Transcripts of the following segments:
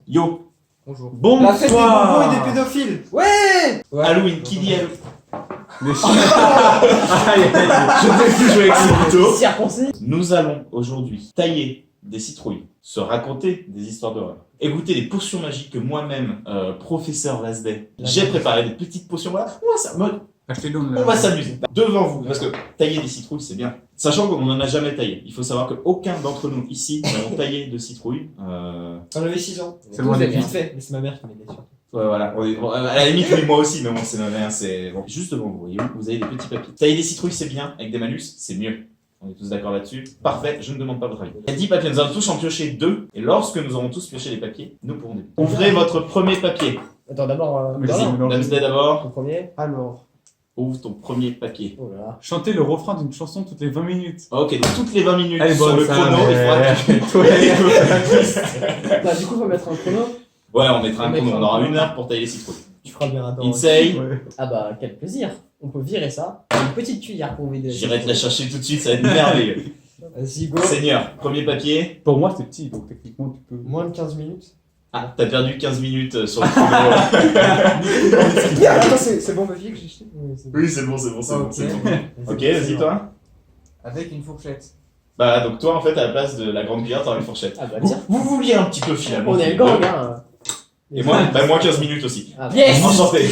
Yo. Bonjour. La fête des bonbons Bonsoir. et des pédophiles. Ouais. Halloween, qui dit Halloween? Les Je ne vais plus jouer avec ce couteau. Circoncis. Nous allons aujourd'hui tailler des citrouilles, se raconter des histoires d'horreur, écouter les potions magiques que moi-même, professeur Lasday, j'ai préparé des petites potions. Voilà, Achetez-le. on va s'amuser devant vous, parce que tailler des citrouilles c'est bien. Sachant qu'on n'en a jamais taillé, il faut savoir qu'aucun d'entre nous ici n'avons taillé de citrouille. J'en avais 6 ans. C'est loin Tous d'être vite vite. fait, mais c'est ma mère qui m'aidait surtout. Ouais, voilà, bon, à la limite, oui, moi aussi, mais bon, c'est ma mère, c'est bon. Juste devant vous, voyez, vous avez des petits papiers. Tailler des citrouilles, c'est bien, avec des malus, c'est mieux. On est tous d'accord là-dessus. Parfait, je ne demande pas votre avis. Il y a 10 papiers, nous allons tous en piocher 2, et lorsque nous aurons tous pioché les papiers, nous pourrons débuter. Ouvrez votre premier papier. Attends, d'abord. Mais Vas-y, si, non, Damsday d'abord. Le premier. Alors. Ouvre ton premier papier. Oh là là. Chanter le refrain d'une chanson toutes les 20 minutes. Ok, donc toutes les 20 minutes Allez, sur bon, le ça, chrono, mais- il faudra que Bah, du coup, faut mettre un chrono. Ouais, on mettra un On chrono, mettra on un aura chrono. 1 heure pour tailler les citrouilles. Tu feras bien attends. Insane, Ouais. Ah bah, quel plaisir. On peut virer ça. Une petite cuillère pour vider. j'irai te la chercher tout de suite, ça va être merveilleux. Vas-y, go. Seigneur, premier papier. Pour moi, c'est petit, donc techniquement, tu peux. Moins de 15 minutes. Ah, t'as perdu 15 minutes sur le chrono. Attends, c'est bon papier que j'ai jeté? Oui, c'est bon. Oui, c'est bon, c'est bon, c'est bon, Ok. c'est bon. Ok, vas-y toi. Avec une fourchette. Bah donc toi en fait à la place de la grande cuillère t'auras une fourchette. Ah bah, Vous, tiens. vous vouliez un petit peu finalement. On est le tous les gang, deux. hein. Et moi, bah moi 15 minutes aussi. Ah, Yes. Enchanté.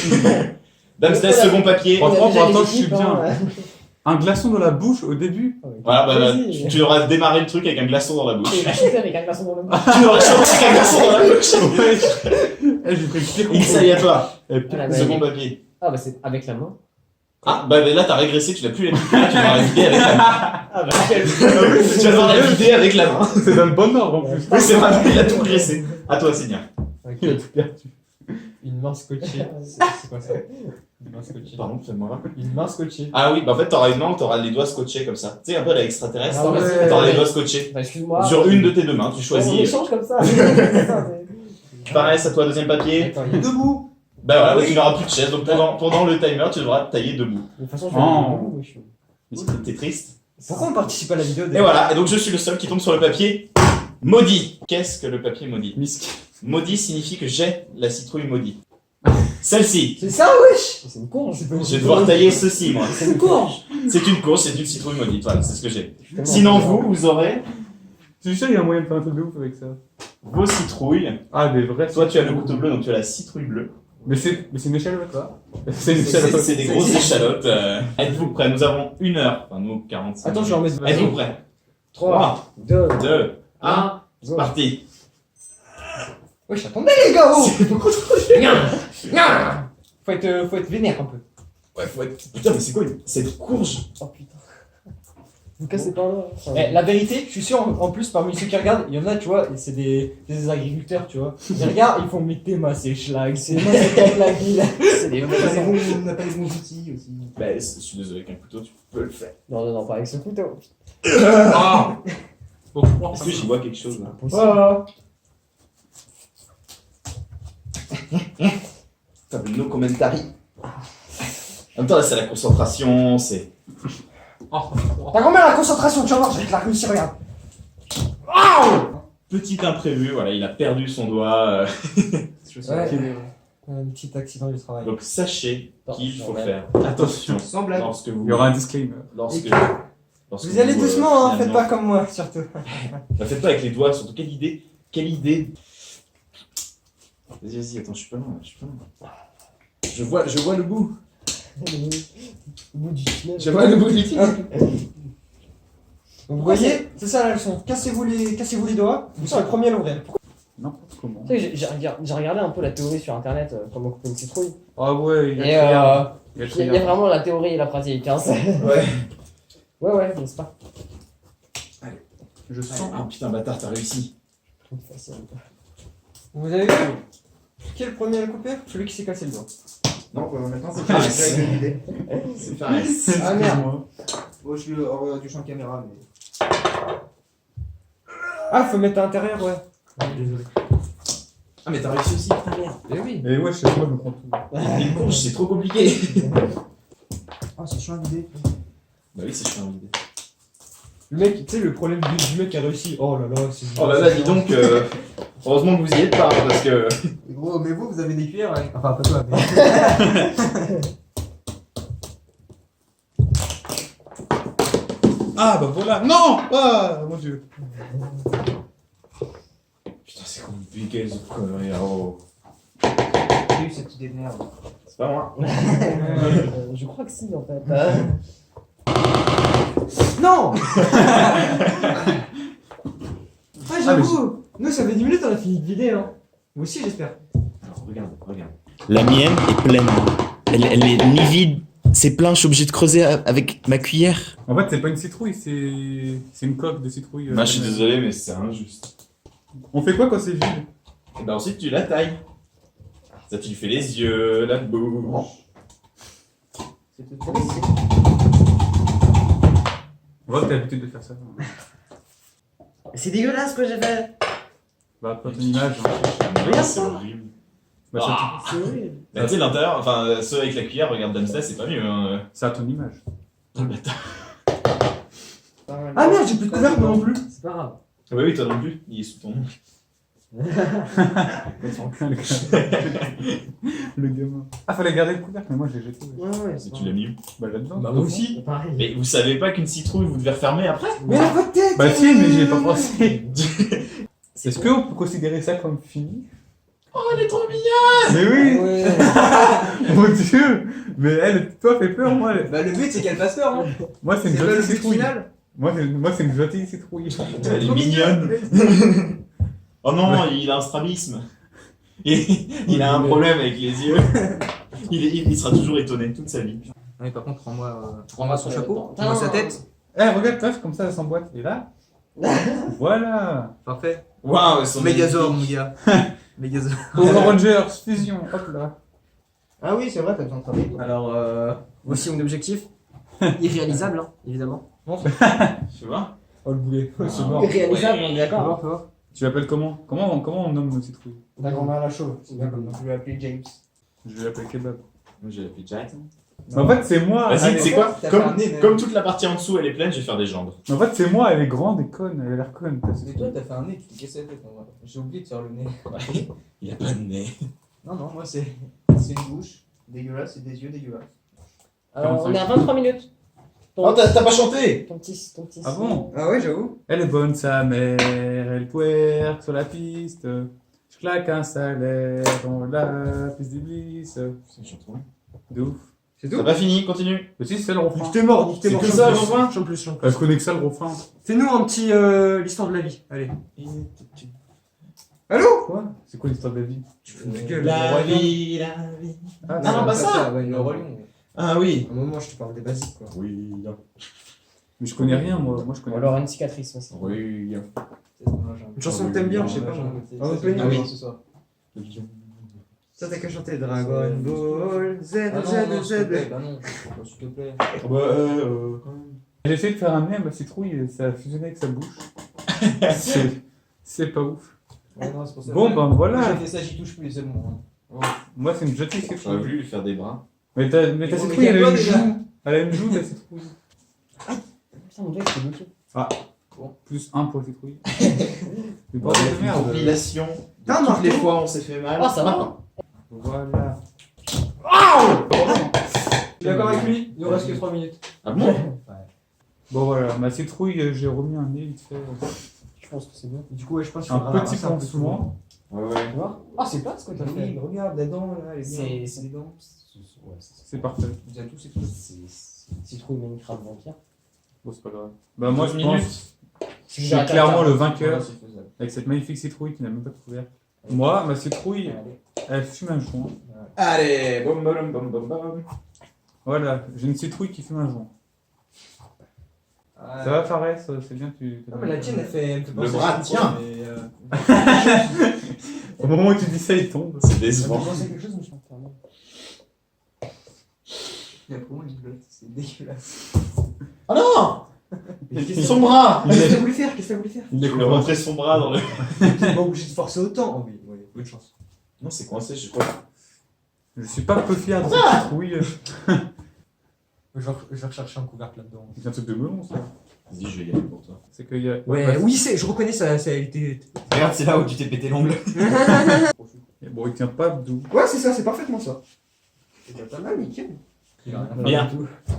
Damsday, second papier. On a Franchement, déjà pour les l'instant, je suis équipes, bien. hein. Un glaçon dans la bouche au début. Voilà, bah, Vas-y. tu auras démarré le truc avec un glaçon dans la bouche. Et il a chanté avec un glaçon dans le bouche. Tu auras chanté avec un glaçon dans la bouche. Eh, j'ai pris le pire Ixaï à toi. Et puis, Ah, bah, Second papier. Ah bah, c'est avec la main. Ah bah là t'as régressé, tu n'as plus la cuillère, tu vas la vider avec la main. Ah bah, quel. Tu vas devoir la vider avec la main. c'est dans le bon ordre en plus. Oui c'est vrai, il a tout graissé. À toi Seigneur. Il a Ok. tout perdu. Une main scotchée. C'est quoi ça? Une main scotchée. Pardon, fais-moi voir. Une main scotchée. Ah oui, bah en fait t'auras une main où t'auras les doigts scotchés comme ça. Tu sais un peu à l'extraterrestre. Ah ouais. T'auras les doigts scotchés. Bah, excuse-moi. Sur une de tes deux mains, tu On choisis. échange comme ça. C'est ça, Pareil, c'est à toi, deuxième papier. Attends, il est debout. Bah voilà, tu n'auras plus de chaise, donc pendant le timer, tu devras tailler debout. De toute façon, je vais Oh. aller debout, wesh. T'es triste. Pourquoi on participe à la vidéo Et voilà, et donc je suis le seul qui tombe sur le papier maudit. Qu'est-ce que le papier maudit? Misk. Maudit signifie que j'ai la citrouille maudite. Celle-ci. C'est ça, wesh. C'est une courge. Je vais devoir tailler ceci, moi. C'est une courge. C'est une courge, c'est une citrouille maudite, voilà, c'est ce que j'ai. Sinon, vous aurez Tu sais, il y a un moyen de faire un truc de ouf avec ça. vos citrouilles. Ah, des vrais. Toi, tu as le couteau bleu, donc tu as la citrouille bleue. Mais c'est une échalote, ça. C'est une échalote. C'est des grosses échalotes. Êtes-vous prêts? Nous avons 1 heure. Enfin, nous, 45. Attends, je vais en mettre. Êtes-vous prêts? 3, 2, 2, 1, 1. c'est parti. Wesh, attendez les gars, oh. C'est beaucoup trop Faut être vénère un peu. Ouais, faut être. Putain, mais c'est quoi cette courge? Oh putain. Vous cassez pas là. Eh, la vérité, je suis sûr, en plus, parmi ceux qui regardent, il y en a, tu vois, et c'est des agriculteurs, tu vois. Ils regardent, ils font mais t'es ma c'est schlag, c'est ma c'est comme la ville. C'est des On n'a pas les bons outils aussi. Bah, je suis désolé, avec un couteau, tu peux le faire. Non, non, non, pas avec ce couteau. Ah. Faut croire. Est-ce que j'y vois quelque chose là? Oh. T'as vu nos commentari. En même temps, là, c'est la concentration, c'est. T'as combien la concentration? Tu vas voir, je vais te la réussir, regarde. Petit imprévu, voilà, il a perdu son doigt. Ouais. Un petit accident du travail. Donc, sachez qu'il faut faire Attention. Sans blague. lorsque vous. Il y aura un disclaimer. Lorsque. Et que- lorsque Vous allez doucement, hein, faites finalement- pas comme moi, surtout. Bah, faites pas avec les doigts, surtout. Quelle idée? Quelle idée? Vas-y, vas-y, attends, je suis pas loin, je suis pas loin. Je vois le bout. Au bout du tunnel. Je vois le bout du tunnel. Vous voyez, c'est ça la leçon. Cassez-vous les doigts, vous serez le premier à l'ouvrir. N'importe comment. Tu sais, j'ai regardé un peu la théorie sur internet, comment couper une citrouille. Ah ouais, il y Et a il y a vraiment la théorie et la pratique. Hein, Ouais. ouais, n'est-ce pas? Je sens. Ah putain, bâtard, t'as réussi. Trop facile. Vous avez vu? Qui est le premier à le couper? Celui qui s'est cassé le doigt. Non, maintenant c'est Ah, pas une idée. C'est pareil. Ah merde. Oh, je suis hors du champ de caméra, mais. Ah, faut mettre à l'intérieur, ouais. Désolé. Ah, mais t'as réussi aussi, putain, merde. Eh oui. Et ouais, je sais pas, je me prends tout. Une courge, c'est trop compliqué. Ah, c'est chiant à vider. Bah oui, c'est chiant l'idée. Le mec, tu sais, le problème du mec qui a réussi. Oh là là, c'est. Oh bah là, dis donc. Heureusement que vous y êtes pas, parce que. Gros, mais vous avez des cuillères, ouais. Enfin, pas toi, mais. Ah bah voilà. Non. Ah mon dieu. Putain, c'est compliqué ce connerie, oh. J'ai eu cette idée de merde. C'est pas moi. Je crois que si, en fait. Non. Ah, j'avoue. Nous, ça fait 10 minutes, on a fini de vider, hein. Moi aussi, j'espère. Alors, regarde. La mienne est pleine. Elle est mi-vide. C'est plein, je suis obligé de creuser avec ma cuillère. En fait, c'est pas une citrouille, c'est une coque de citrouille. Moi, je suis désolé, mais c'est injuste. On fait quoi quand c'est vide? Et bah, ensuite, tu la tailles. Ça, tu lui fais les yeux, la bouche. C'était trop easy. On voit que t'as l'habitude de faire ça. C'est dégueulasse ce que j'ai fait. Bah, pas ton image. Ah, c'est horrible. Bah, Ah. C'est horrible. Bah, tu sais, l'intérieur, enfin, ceux avec la cuillère, regarde Damsel, c'est pas mieux. Hein. c'est à ton image. Ah, bâtard. Ah merde, j'ai plus de couvercle moi non plus. C'est pas grave. Ah, bah oui, toi non plus, il est sous ton nom. Le gamin. Ah, fallait garder le couvercle, mais moi j'ai jeté. Ouais, ouais. Si tu l'as mis où? Bah là-dedans. Bah, moi aussi. Pareil. Mais vous savez pas qu'une citrouille, vous devez refermer après? Mais la pas de tête. Bah si, mais j'y ai pas pensé. C'est Est-ce qu'on peut considérer ça comme fini? Oh, elle est trop mignonne! Mais oui. Ouais. Mon dieu. Mais elle, toi, fait peur, moi. Bah, le but, c'est qu'elle fasse peur, hein. Moi, c'est une C'est pas le gentille but citrouille. final. Moi, c'est une gentille citrouille. Elle est mignonne. Oh non, il a un strabisme. Il a un problème avec les yeux. Il sera toujours étonné toute sa vie. Ouais, par contre, prends-moi son chapeau, Putain. prends-moi sa tête. Eh, regarde, toi, comme ça, elle s'emboîte. Et là? Voilà. Parfait. Waouh, son Megazord, mon gars. Megazord. Power Rangers, fusion, hop là. Ah oui, c'est vrai, t'as besoin de travailler. Alors, voici mon objectif. Irréalisable, hein, évidemment. Tu vois? Oh le boulet. C'est Ah. mort. Irréalisable, on est d'accord. Fais voir. Tu l'appelles comment? Comment on nomme nos citrouilles? Ta grand-mère la chauve. C'est bien comme nom. Je vais appeler James. Je vais l'appeler Kebab. Moi, j'ai appelé Jack. Mais en fait, c'est moi. Vas-y, elle tu sais est- quoi? T'as fait un Comme, nez, même. comme toute la partie en dessous, elle est pleine, je vais faire des jambes. En fait, c'est moi, elle est grande et conne. Elle a l'air conne. ta Mais citrouille. toi, t'as fait un nez, tu t'es cassé la tête, en vrai. J'ai oublié de faire le nez. Il a pas de nez. Non, non, moi, c'est une bouche dégueulasse et des yeux dégueulasses. Alors, on est à 23 minutes. Oh, t'as pas chanté! Ton petit. Ah bon? Ah ouais, j'avoue. Elle est bonne, sa mère. Elle twerk sur la piste. Je claque un salaire dans la piste d'Iblis. De ouf. C'est T'as pas fini, continue. Mais si, c'est le refrain. T'es mort, nique tes C'est morts. que ça, le refrain? Chante plus, chante Elle plus. connaît que ça, le refrain. Fais-nous un petit l'histoire de la vie. Allez. Allô? Quoi? C'est quoi l'histoire de la vie? La vie. Ah, Non, non, pas ça. Ouais, le Roi Lion. Ah oui. À un moment, je te parle des basiques, quoi. Oui. Mais je connais rien, moi. Moi, je connais Ou alors une cicatrice aussi. Oui. Une chanson que t'aimes bien, je sais pas. Ah opening, oui, oui. c'est ça. Ça, t'as qu'à chanter Dragon Ball Z, Ah non, non, s'il te plaît, Z. bah non. S'il te plaît. J'ai essayé de faire un nez à ma citrouille et ça a fusionné avec sa bouche. C'est pas ouf. Ouais, non, c'est pour ça. Bon, ben voilà. J'ai fait ça, j'y touche plus, c'est bon. hein. Moi, c'est une gentille J'aurais citrouille. voulu lui faire des bras. Mais ta Mais citrouille, elle a calme-toi, une déjà. joue. Elle a une joue, ta citrouille. Putain, mon dieu, c'est bloqué. Plus 1 pour la citrouille. C'est pas de merde. Compilation de Ah, toutes les Marco. fois où on s'est fait mal. Ah, ça va. Maintenant. Voilà. Tu es d'accord avec lui? Il nous reste que 3 minutes. Ah bon? Bon, voilà. Ma citrouille, j'ai remis un nez vite fait. Je pense que c'est bon. Du coup, ouais, je pense qu'il Un faudra petit ramasser un peu tout le monde. pansement. Ouais. Tu vois? Ah, c'est pas ce que t'as fait. Oui, regarde, la dent, là, elle est bien. C'est des dents. C'est parfait. Vous avez tous ces trucs. C'est une citrouille Minecraft vampire. Bon, c'est pas grave. Bah, moi, 12 je minutes. pense. Je suis clairement le vainqueur avec cette magnifique citrouille qui n'a même pas de couvercle. Moi, ma citrouille, elle fume un joint. Allez, bom bom bom bom bom. Voilà, j'ai une citrouille qui fume un joint. Ça va, Fares? C'est bien, tu. Ah, mais la tienne, elle fait Le bras tient. Au moment où tu dis ça, il tombe. C'est décevant. pensé quelque chose, mais je m'en permets. Il y a pour moi une glotte, c'est dégueulasse. Oh non! Son bras! Qu'est-ce que t'as voulu faire? Qu'est-ce que t'as voulu faire? Il Il est a rentré son bras dans le. T'es pas obligé de forcer autant. Oh oui, oui, bonne chance. Non, c'est coincé, je crois. Je suis pas peu fier de cette citrouille. Je vais rechercher un couvercle là-dedans. C'est un truc de melon, ça. Vas-y, je vais y aller pour toi. C'est qu'il y a. Ouais, bah, oui, je reconnais ça, ça a été. Regarde, c'est là où tu t'es pété l'ongle. Bon, il tient pas d'où. Ouais, c'est ça, c'est parfaitement ça. C'est pas mal, nickel. Bien.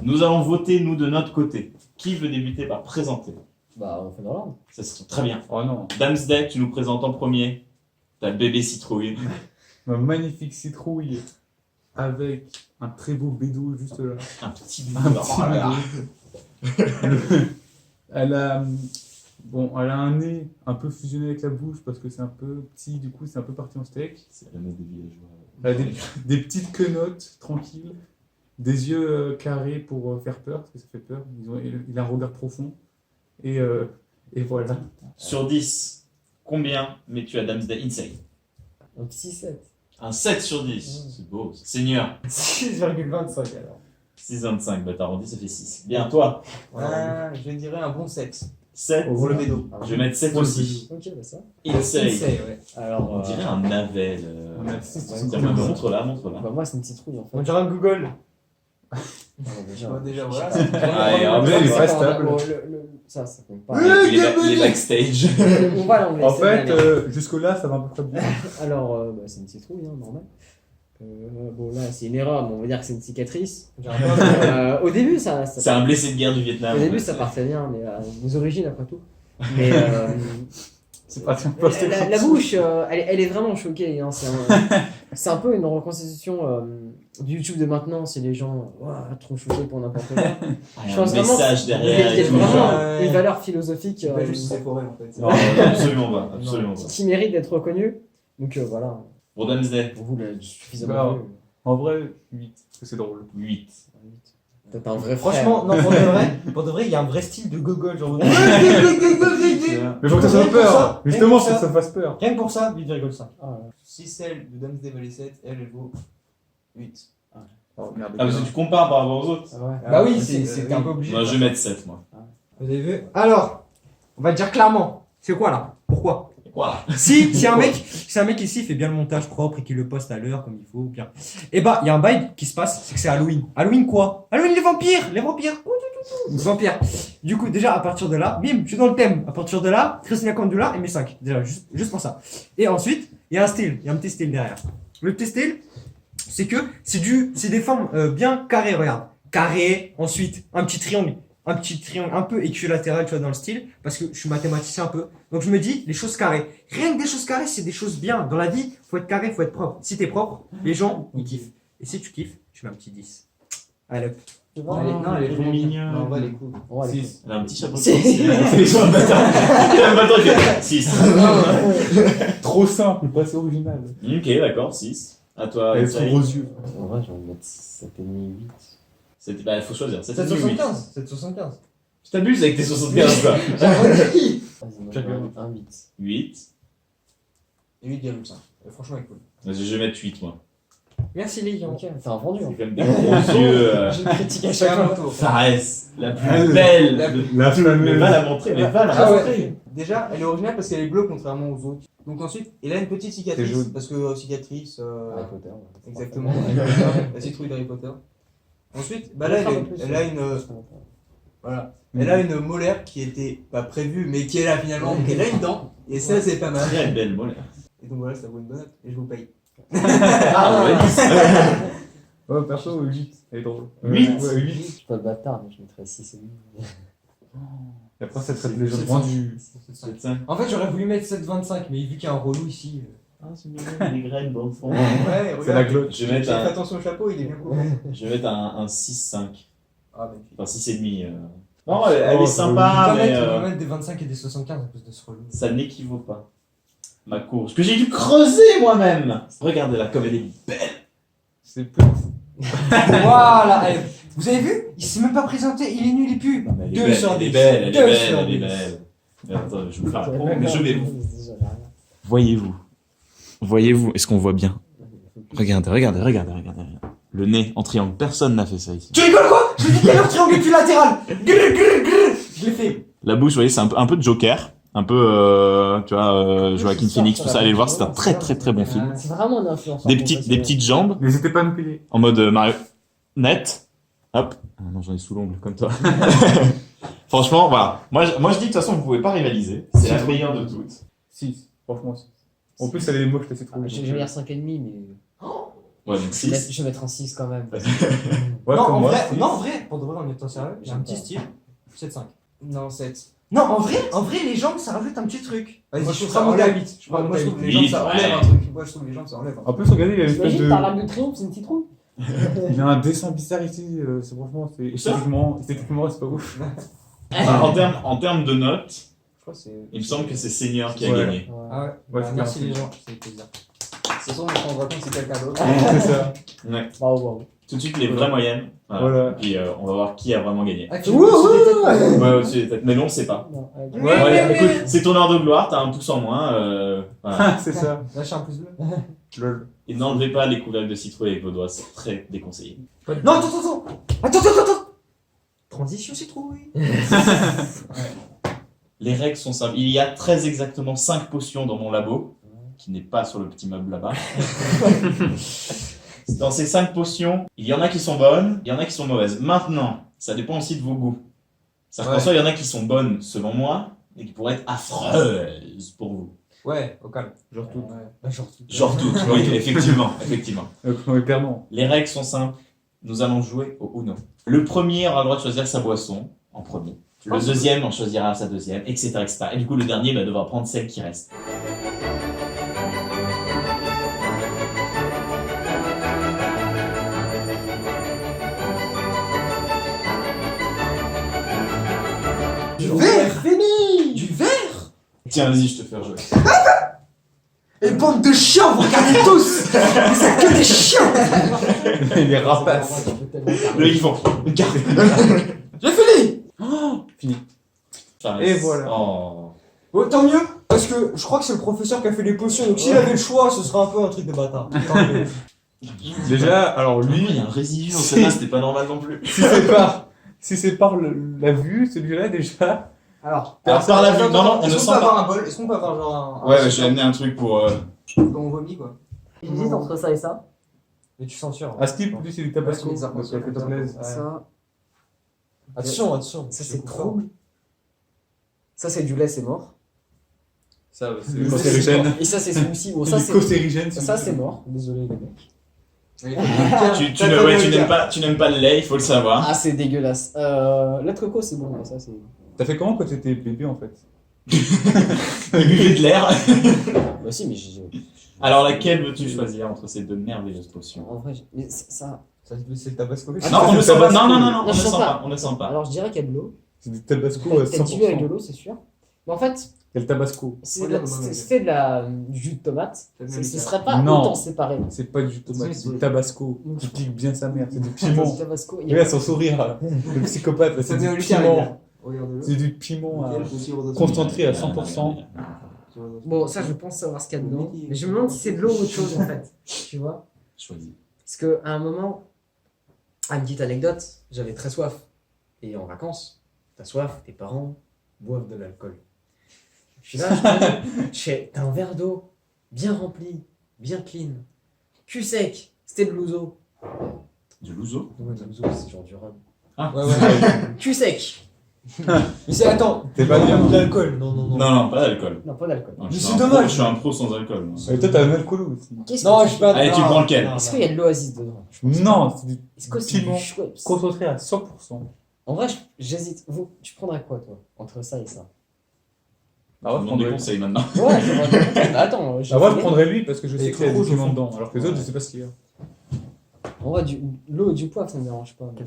Nous allons voter, nous, de notre côté. Qui veut débuter par présenter? Bah, on fait dans l'ordre. Ça se très bien. Oh non. Damsday, tu nous présentes en premier. Ta bébé citrouille. Ma magnifique citrouille avec un très beau bédou juste là. Un petit Un bébé. petit bédou. Elle a. Bon, elle a un nez un peu fusionné avec la bouche parce que c'est un peu petit, du coup c'est un peu parti en steak. C'est la mode des villageois. Elle a des petites quenottes tranquilles, des yeux carrés pour faire peur, parce que ça fait peur. Il a un regard profond. Et voilà. Sur 10, combien mets-tu à Damsday Insane? Un petit 7. Un 7 sur 10. C'est beau. Seigneur. 6,25 alors. 6,25. Bah t'arrondis, ça fait 6. Bien, toi. Je dirais un bon 7. 7. Pour le bédo. Je vais mettre 7 aussi. Ok, bah ça. Insane. Ouais. Alors, On dirait un navel. On a 6 Tiens, montre-la, montre-la. bah, moi, c'est une citrouille en fait. On dirait un Google. Déjà, Bon, déjà, voilà. Ah, et en vrai, il est ça, pas ça, stable. bon, ça compte pas. les backstage. On va l'enlever. En c'est fait, bien, jusque-là, ça va à peu près bien. alors, bah, c'est une citrouille, hein, normal. Bon, là, c'est une erreur, mais on va dire que c'est une cicatrice. Au début, ça C'est un blessé de guerre du Vietnam. Au début, ça partait bien, mais les origines après tout. Mais C'est parti en poste. la bouche, elle est vraiment choquée. Hein. C'est un peu une reconstitution du YouTube de maintenant. C'est les gens trop choqués pour n'importe quoi. Il y Je a un pense vraiment message Il y a derrière. et tout. vraiment une valeur philosophique C'est pas juste ses forêts en fait. Non, absolument pas. Absolument pas. qui mérite d'être reconnue. Donc voilà, Pour Damsday, pour vous, l'avez suffisamment Alors, vu. En vrai, 8, parce que c'est drôle. 8. T'as un vrai frère. Franchement, non, pour de vrai, il y a un vrai style de Google. Genre. Mais faut que ça soit Rien que pour peur. ça, Justement, rien que faut que pour ça fasse peur. Rien que pour ça, 8,5. Si celle de Damsday valait 7, elle vaut 8. Oh merde. Ah, parce que tu compares par rapport aux autres. Bah oui, c'est c'était un peu obligé. Moi, je vais mettre 7, moi. Vous avez vu? Alors, on va dire clairement. C'est quoi là? Pourquoi? Voilà. Si un mec ici fait bien le montage propre et qu'il le poste à l'heure comme il faut, bien. Et bah, il y a un bail qui se passe, c'est que c'est Halloween. Halloween quoi? Halloween les vampires! Les vampires! Les vampires. Du coup, déjà, à partir de là, bim, je suis dans le thème. À partir de là, Christina Candula et mes 5. Déjà, juste pour ça. Et ensuite, il y a un style, il y a un petit style derrière. Le petit style, c'est que c'est des formes bien carrées, regarde. Carré, ensuite, un petit triangle un peu équilatéral, tu vois, dans le style, parce que je suis mathématicien un peu. Donc je me dis, les choses carrées. Rien que des choses carrées, c'est des choses bien. Dans la vie, faut être carré, faut être propre. Si t'es propre, les gens, ils kiffent. Et si tu kiffes, tu mets un petit 10. Allez. Tu vois, Non, elle est trop mignonne. Non, on va les coups. on va aller. 6. Elle a un petit chapeau de Si. sorcière. C'est les gens de bâtard. Il y a un bâtard qui fait 6. Trop simple, pas assez original. Ok, d'accord, 6. À toi, Elle a trop Insane. gros yeux. En vrai, j'ai envie de mettre 7,5, 8. Bah, faut choisir. 7,75. 7,75. Je t'abuse avec tes 75, ça. Vas-y, moi, Chacun. un 8. 8. Et 8,5. Franchement, elle est cool. Vas-y, je vais mettre 8, moi. Merci les gars. Ok, t'as un vendu. C'est Hein. quand même des gros yeux. Je critique à C'est chaque à mon fois. tour. Ça reste la plus belle. La Mais fameuse. va la montrer, mais va la Ah montrer. ouais. Déjà, elle est originale parce qu'elle est bleue contrairement aux autres. Donc ensuite, elle a une petite C'est cicatrice. jaune. Parce que cicatrice. Harry Potter. Ouais. Exactement. Harry Potter, la citrouille d'Harry Potter. Ensuite, bah là, elle a une. Voilà. Elle a une molaire qui était pas prévue, mais qui est là finalement. Donc elle a une dent. Et ça, c'est pas mal. Très belle molaire. Et donc voilà, ça vaut une bonne note. Et je vous paye. Ah, ouais, 10. Ouais, perso, 8. Elle est drôle. 8. Ouais, 8. Je suis pas le bâtard, mais je mettrais 6 et demi. Et après, ça traite les gens vendus. C'est ça. En fait, j'aurais voulu mettre 7,25, mais vu qu'il y a un relou ici. Ah, c'est mignon, les graines dans le fond. Ouais, C'est la glotte. Je vais mettre Fais un, attention au chapeau, il est bien cool. je vais mettre un 6,5. Ah, magnifique. Enfin, 6,5. Non, elle est On sympa, va mais mettre des 25 et des 75 à cause de ce relou. ça n'équivaut pas. Ma course. Que j'ai dû creuser moi-même. Regardez-la comme elle est belle. C'est peu. Voilà, allez. Vous avez vu? Il s'est même pas présenté, il est nul, il pue. Non, mais elle est 2 belle, sur elle est 10. belle, elle est 2 belle, sur elle est 10. belle. Mais attends, je vais me faire la promo, mais je vais. Voyez-vous. Voyez-vous. Est-ce qu'on voit bien? Regardez. Le nez en triangle. Personne n'a fait ça ici. Tu rigoles quoi? Je dis qu'il y a un triangle équilatéral. Je l'ai fait. La bouche, vous voyez, c'est un peu de Joker. Un peu, tu vois, Joaquin Phoenix, tout ça. Allez le voir, c'est un très bon film. C'est vraiment un influenceur. Des petites jambes, N'hésitez pas à nous payer. en mode marionnette. Hop. Ah non, j'en ai sous l'ongle comme toi. Franchement, voilà. Moi, je dis de toute façon, vous pouvez pas rivaliser. C'est la meilleure de toutes. 6, franchement 6. En plus, elle est moche la citrouille. Je vais dire 5,5, mais. Ouais, donc Je vais 6. je vais mettre un 6 quand même. Ouais, non, comme en moi, vrai, six. non, en vrai, pour de vrai, en étant sérieux, j'ai un petit style. 7-5. Non, 7. Non, en vrai, les jambes, ça rajoute un petit truc. Vas-y, Moi, je je trouve trouve ça ça monté à enlève. 8. Je Moi, parle je trouve de que les jambes, ça Ouais. enlève un truc. Moi, je trouve que les jambes, ça enlève un En truc. plus, regardez, il y a une espèce T'imagines, de. par l'arc de triomphe, c'est une citrouille. Il y a un dessin bizarre ici, c'est franchement, c'est ça esthétiquement, c'est pas ouf. En termes de notes, Je crois que c'est. il me semble que c'est Seigneur qui a Ouais. gagné. Ah ouais, Ouais, bah, c'est merci bien. les gens, c'est plaisir. Ce soir, on se rendra compte que c'est quelqu'un d'autre. C'est ça. Ouais. Bravo, bravo. Tout de suite, les vraies moyennes. Voilà. Puis on va voir qui a vraiment gagné. Ah, tu Wouhou veux des têtes Ouais, au-dessus des têtes. Mais non, on sait pas. Non, Ouais, Ouais, écoute, c'est ton heure de gloire, t'as un pouce en moins. Voilà. C'est ça. Lâchez un pouce bleu. Lol. Et n'enlevez pas les couvercles de citrouille avec vos doigts, c'est très déconseillé. Non, attends. Transition citrouille. Les règles sont simples. Il y a très exactement 5 potions dans mon labo, qui n'est pas sur le petit meuble là-bas. Dans ces 5 potions, il y en a qui sont bonnes, il y en a qui sont mauvaises. Maintenant, ça dépend aussi de vos goûts. C'est-à-dire qu'en Ouais. soi, il y en a qui sont bonnes selon moi, et qui pourraient être affreuses pour vous. Ouais, au calme. Genre tout. Ouais. Genre toutes, oui, effectivement. On est perdant. Les règles sont simples. Nous allons jouer au Uno. Le premier aura le droit de choisir sa boisson en premier. Le deuxième en choisira sa deuxième, etc., etc. Et du coup, le dernier va devoir prendre celle qui reste. Du verre. Fini. Du verre. Tiens, vas-y, je te fais rejouer. Et bande de chiens, vous regardez tous. C'est que des chiens. Les rapaces. Là, ils font une carte. J'ai fini. Enfin, Et voilà. Oh. Bon, tant mieux, parce que je crois que c'est le professeur qui a fait les potions, donc s'il avait le choix, ce serait un peu un truc de bâtard. Tant mieux. Déjà, alors Lui, il lui, y a un résidu dans Si. celle-là, c'était pas normal non plus. si c'est par la vue, celui-là déjà. Alors, Alors, par la vue, attends, non, non, attends, on ne est-ce sent qu'on peut pas. avoir un bol? Est-ce qu'on peut avoir genre un. Ouais, je vais amener un truc pour. Quand on vomit quoi. J'hésite entre ça et ça. Mais tu censures. À Skip, lui, c'est du tabasco. Ouais, tu les as Donc, ça fait pas plaisir. Ouais. Ça, Attention. ça C'est c'est trop trop. Ça c'est du lait, c'est mort. Ça, Le c'est cancérigène. Et ça c'est smoothie. Bon, C'est ça du c'est. cancérigène. Ça c'est mort. Désolé les mecs. Tu n'aimes pas le lait, il faut le savoir. Ah, c'est dégueulasse. Lait de coco, c'est bon, mais ça c'est. T'as fait comment quand t'étais bébé en fait? Il buvait de l'air. Bah si, mais j'ai. Alors, laquelle veux-tu choisir entre ces deux merveilleuses potions? En vrai, mais ça. C'est le tabasco. Non, on ne sent pas. Non, non, non, non, on Non, ne je sent sens pas. pas. On ne sent pas. Alors je dirais qu'il y a de l'eau. C'est du tabasco à T'as dilué avec de 100%. l'eau, c'est sûr. Mais en fait, Quel tabasco? c'était du jus de tomate. Ce serait pas Non. autant séparé. C'est pas du tomate, Si, c'est si. du tabasco. Qui pique bien sa mère, c'est du C'est piment. du tabasco. Il y a- Regarde son sourire, là. Le psychopathe, là, c'est du piment. Regarde-le. C'est du piment concentré à 100%. Bon, ça, je pense savoir ce qu'il y a dedans. Mais je me demande si c'est de l'eau ou autre chose en fait. Tu vois? Choisis. Parce qu'à un moment, une petite anecdote, j'avais très soif. Et en vacances, t'as soif, tes parents boivent de l'alcool. Je suis là, t'as un verre d'eau bien rempli, bien clean, cul sec, c'était de l'ouzo. Du louzo. Ouais, de l'ouzo, c'est genre du rhum. Ouais. Cul sec. Mais c'est, attends, T'es pas bien. de l'alcool. Non. Non, non, pas d'alcool. Non, pas d'alcool. Non, Mais je c'est suis un dommage. pro- Je suis un pro sans alcool. moi. Et toi, t'as un alcoolo aussi. Qu'est-ce Non, que je suis pas. Allez, tu prends lequel? Est-ce qu'il y a de l'oasis dedans? Non, c'est du Est-ce que c'est piment du Schweppes? concentré à 100%. En vrai, j'hésite. Vous, tu prendrais quoi, toi, entre ça et ça? Ah Je ouais, je demande des prendrais. conseils maintenant. Ouais, je prendrais. Bah, attends, Ah, moi, je prendrais lui parce que je Et sais qu'il y a trop du rouge au piment fond. dedans. Alors que les autres, je sais pas ce qu'il y a. En vrai, l'eau et du poivre, ça me dérange pas. mais-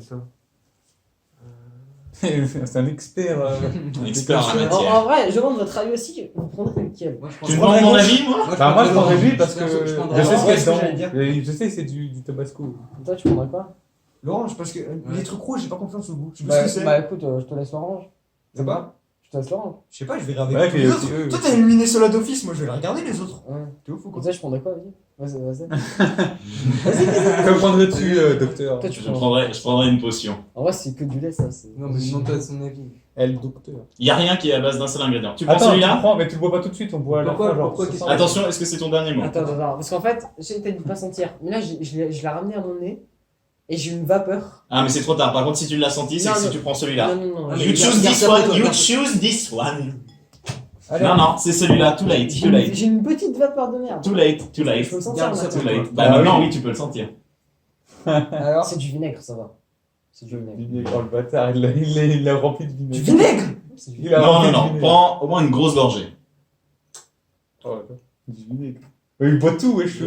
C'est un expert. Un expert en la En matière. vrai, je demande votre avis aussi. Vous prendrez lequel? Moi, je Tu me prends- demandes mon avis, moi? Bah, moi, je prendrais lui parce que Je je prendrais- sais ce qu'il y Ouais, a c'est ce que j'allais dedans. Et je sais que c'est du tabasco. Toi, tu prendrais quoi? L'orange, parce que les trucs rouges, j'ai pas confiance au goût. Je sais pas Bah, ce que c'est. bah écoute, je te laisse l'orange. C'est pas. Je te laisse l'orange. Je sais pas, je verrai avec Ouais, tous puis les aussi autres. eux. Toi, t'as éliminé cela d'office, moi je vais les regarder les autres. Ouais. T'es ouf ou Et quoi? toi, je prendrais quoi, vas-y? Vas-y. Que prendrais-tu, docteur? Toi, tu Je prendrais. prendrais une potion. En vrai, c'est que du lait, ça. Non, mais demande-toi son avis. Elle, docteur. Il n'y a rien qui est à base d'un seul ingrédient. Tu prends Attends, tu le celui-là? prends, mais tu le bois pas tout de suite, on boit à la Pourquoi- fin, genre. pourquoi, ça qu'est-ce sent- Attention, est-ce que c'est ton dernier mot? Attends. Parce qu'en fait, j'ai peut-être pas sentir. Mais là, je l'ai ramené à mon nez. et j'ai une vapeur. Ah, mais c'est trop tard. Par contre, si tu l'as senti, c'est Non, que si non. tu prends celui-là. Non. Ah, You mais choose garde this ça pour one. toi, You garde. choose this one. Allez, Non, non, c'est celui-là. Too late. Too late. J'ai une petite vapeur de merde. Too late. Too late. Je peux le sentir Garde ça maintenant. Too pour late. Bah, Ah, maintenant, oui. oui, tu peux le sentir. Alors C'est du vinaigre, ça va. C'est du vinaigre. Vinaigre. Oh le bâtard, il l'a rempli de vinaigre. Du vinaigre Il Non, a rempli non, de non. vinaigre. Prends au moins une grosse gorgée. Oh, attends. Du vinaigre. Il boit tout, wesh.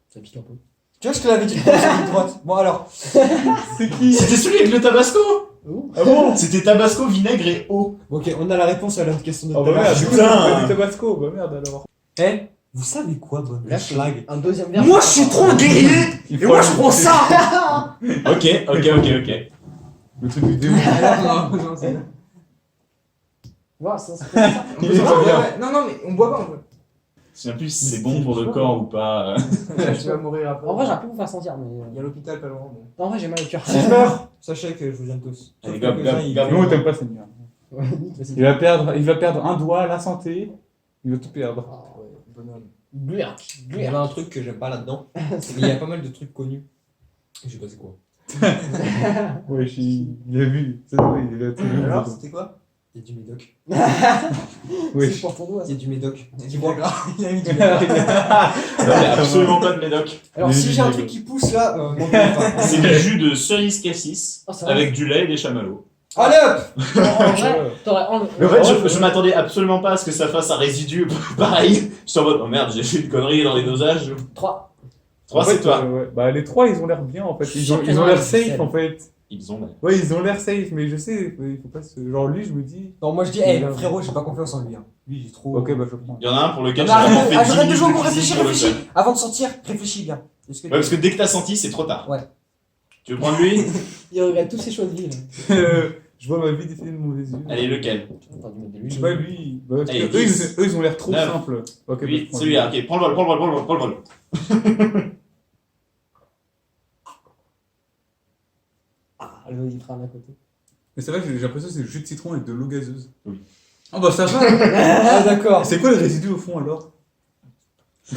Ça pique un peu. Tu vois, je te l'avais dit de prendre sur la droite. Bon, alors. C'est qui? C'était celui avec le tabasco. Ah bon? C'était tabasco, vinaigre et eau. Ok, on a la réponse à la question de Oh tout à bah l'heure. merde, du coup, Putain. c'est pas du tabasco. Bah merde alors. Eh, vous savez quoi, bonne Là, schlag? un deuxième verre. Moi, je suis trop guerrier! Il Et moi, je prends ça! Ok. Le truc du démon. Non, c'est Voilà, ça fait ça. on peut s'en sortir. Non, mais on boit pas, on boit. Je sais plus si c'est bon pour le corps ou pas. Tu vas mourir après. En vrai, j'aurais pu vous faire sentir, mais. Il y a l'hôpital pas loin. Bon. En vrai, j'ai mal au cœur. Si je meurs, sachez que je vous aime tous. Allez, Sauf gobe, quelques-uns, gobe, ils- gobe. Nous, on t'aime pas, Seigneur. Ouais, nique, vas-y. Il va perdre un doigt, la santé. Il va tout perdre. Ah, ouais. Bonhomme. Blurk, Il y avait un truc que j'aime pas là-dedans. Mais il y a pas mal de trucs connus. Je sais pas c'est quoi. Wesh, il a vu. C'est vrai, il a tout vu. Alors, c'était quoi? Il y a du médoc. C'est Wesh. pour ton doigt. Il y a du médoc. Tu vois là? Il a mis du Non, mais absolument pas de médoc. Alors, si j'ai un truc qui pousse là, m'en pas. C'est du jus de cerise cassis Oh, ça va. avec du lait et des chamallows. Allez hop! En vrai, t'aurais enlevé. Mais en fait, je m'attendais absolument pas à ce que ça fasse un résidu pareil. Je suis en mode, oh merde, j'ai fait une connerie dans les dosages. 3. 3, En fait, c'est toi. ouais. Bah, les trois, ils ont l'air bien en fait. Ils ont Championnat l'air du safe sel. en fait. Ils ont l'air. Ouais, ils ont l'air safe, mais je sais, il faut pas se. Genre, lui, je me dis. Non, moi je dis, hey, frérot, j'ai pas confiance en lui. Hein. Lui, j'ai trop. Ok, bah, je prends. Il y en a un pour lequel Mais j'ai vraiment fait arrête, 10 arrête de minutes jouer, de réfléchis, cuisine pour le réfléchis. fun. Avant de sortir, réfléchis bien. Est-ce que Ouais, parce que dès que t'as senti, c'est trop tard. Ouais. Tu veux prendre lui? Il regrette tous ses choix de vie. Là. Je vois ma vie défiler de mauvais yeux. Allez, lequel? T'as dû mettre de Je l'huile. sais pas, lui. Bah, parce que Allez, eux, 10, ils ont l'air trop 9, simples. Ok, bah, Oui, je prends celui-là. lui. Ok, prends le vol, prends le vol. Ah, le litrane à côté. Mais c'est vrai que j'ai l'impression que c'est du jus de citron avec de l'eau gazeuse. Oui. Ah bah ça va. Ah, d'accord. C'est quoi le résidu au fond alors? Je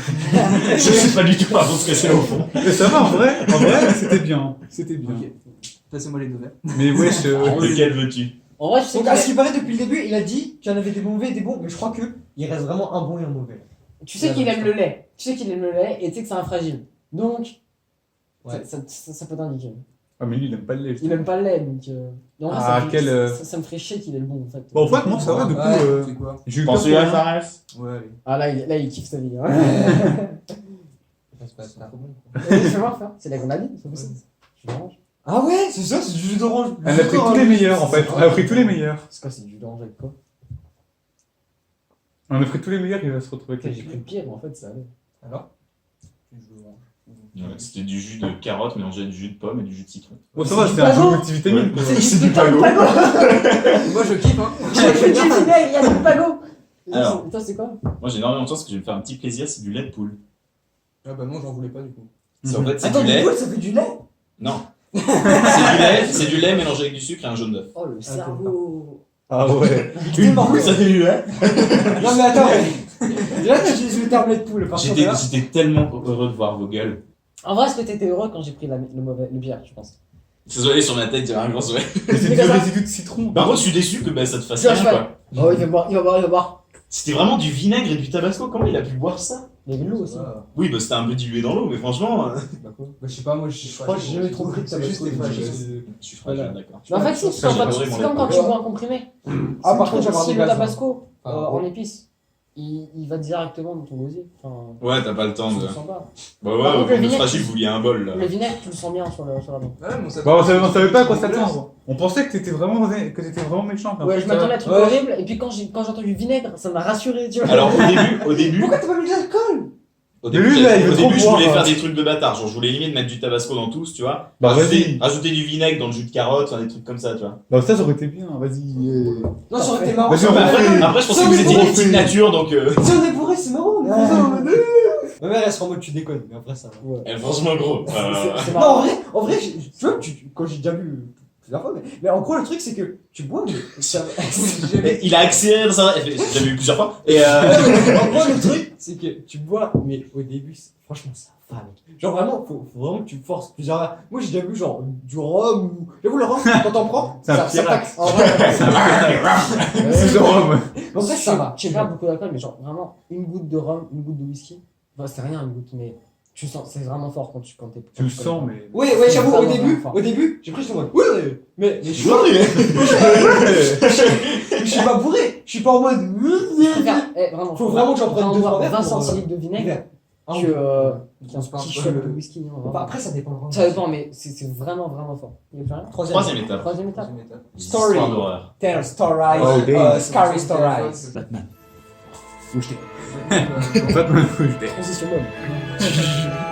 sais pas du tout par contre ce que c'est au fond. Mais ça va en vrai. En vrai, c'était bien. C'était bien. Ok. Passez-moi les deux verres. Mais wesh. Lequel veux-tu? En vrai, je sais Donc, qu'il à ce est- qui paraît, depuis le début, il a dit qu'il y en avait des mauvais et des bons, mais je crois que il reste vraiment un bon et un mauvais. tu sais qu'il aime le lait. Tu sais qu'il aime le lait et tu sais que c'est un fragile. Donc, Ouais. ça peut t'indiquer. Ah mais lui il aime pas le lait. Il aime pas le lait, donc. Donc, Ah, ça, me- quel, ça me ferait chier qu'il ait le bon en fait. Bon en fait moi ça va du coup. Ouais, c'est quoi? J'ai eu Prends peur celui-là, pour rien. Fares. Ouais, allez. Ah là, il kiffe sa vie. Hein. C'est pas ça. Fais voir, faire. C'est la grenadine, c'est possible. Je m'arrange. Ah ouais, c'est ça, c'est du jus d'orange. Elle a pris tous les meilleurs en fait. Elle a pris tous les meilleurs. C'est quoi, c'est du jus d'orange avec quoi? On a pris tous les meilleurs, il va se retrouver Ok, avec j'ai les pris le pire, mais en fait, ça allait. Alors Ouais, c'était du jus de carotte mélangé avec du jus de pomme et du jus de citron. Bon ça va, du c'est un jeu pago. multivitamine quoi. C'est du pago. Moi je kiffe, hein. J'ai fait du vinaigre, il y a du pago. Alors. Et toi, c'est quoi? Moi j'ai énormément de chance que je vais me faire un petit plaisir, c'est du lait de poule. Ah bah moi j'en voulais pas du coup. C'est en fait c'est Attends, du du lait. coup, ça fait du lait? Non. c'est du lait mélangé avec du sucre et un jaune d'œuf. Oh, le cerveau. Ah ouais. Une poule, fait du lait. Non mais attends, là tu utilises le terme lait de poule, par contre là. J'étais tellement heureux de voir vos gueules. En vrai, est-ce que t'étais heureux quand j'ai pris le pire, je pense? Désolé sur ma tête, j'avais un grand sourire. Mais c'est du résidu de citron. Par contre, je suis déçu que ça te fasse Tu vois, rien je quoi. Oh, il va boire, il va boire, il va boire. C'était vraiment du vinaigre et du tabasco, comment il a pu boire ça? Il y avait de l'eau aussi. Oui, bah c'était un peu dilué dans l'eau, mais franchement. Bah quoi Bah je sais pas, moi je crois que j'ai jamais trop pris de C'est juste tabasco. des donc fragile. Je suis fragile, Voilà. d'accord. Mais en fait, si, Ça, j'ai adoré c'est mon comme quand lait. tu bois un comprimé. Ah par contre j'avais Si des le gaz. tabasco Ah, en ouais. épices, il va directement dans ton gosier. Enfin, Ouais, t'as pas le temps tu de. le sens pas. Bah Par ouais, contre, au le de vinaigre, fragile, vous vouliez un bol là. Le vinaigre, tu le sens bien sur la main. Ouais, mais ça. Bah on savait pas à quoi s'attendre. On pensait que t'étais vraiment méchant. mais en Ouais, fait, je m'attendais à un truc Ouais. horrible, et puis quand j'ai entendu vinaigre, ça m'a rassuré, tu vois. Alors au début, Pourquoi t'as pas mis de l'alcool au Mais lui, là, il veut trop je boire, voulais hein. faire des trucs de bâtard, genre je voulais limite mettre du tabasco dans tous, tu vois. Bah rajouter, vas-y. rajouter du vinaigre dans le jus de carotte, faire des trucs comme ça, tu vois. Bah ça aurait été bien, vas-y. Non, ça aurait été marrant. Vas-y, on Mais refait. après, je pensais Ça, que vous on étiez refait. des petites natures, donc Si on est bourré, c'est marrant, on est bourré, on est Ma mère elle sera en mode tu déconnes, mais après ça va. Ouais. franchement gros. C'est Non, marrant. en vrai, tu vois, quand j'ai déjà vu plusieurs fois, mais en gros, le truc, c'est que tu bois, mais ça. Et il a accéléré dans sa. J'avais vu plusieurs fois. Et En gros, le truc, c'est que tu bois, mais au début, franchement, ça va, mec. Genre vraiment, faut vraiment que tu forces plusieurs verres. Moi, j'ai déjà vu genre du rhum ou. J'avoue, le rhum, quand t'en prends, C'est un ça pirate. taxe. En vrai, C'est de Rome. en vrai, ça va. Je sais pas beaucoup d'alcool, mais genre vraiment une goutte de rhum, une goutte de whisky. Enfin, c'est rien une goutte, mais tu sens, c'est vraiment fort quand t'es. Tu le sens, mais. Oui, j'avoue, Vraiment, vraiment fort. au début, j'ai pris ce mode. Oui, mais je suis pas. Je suis pas bourré. Je suis pas en mode. Vraiment, Faut vraiment que j'en prenne deux, trois verres 20 pour, centilitres de vinaigre Ah, que On se parle qui pas chope le- de whisky. Non, vraiment. Enfin, après, ça dépend vraiment. Ça dépend, mais c'est vraiment fort. Il y a plus rien. troisième étape. Troisième étape. Troisième étape. Story. Histoire d'horreur. Tell stories. Oh, damn. Scary stories. Batman. En fait, moi, je Transition mode.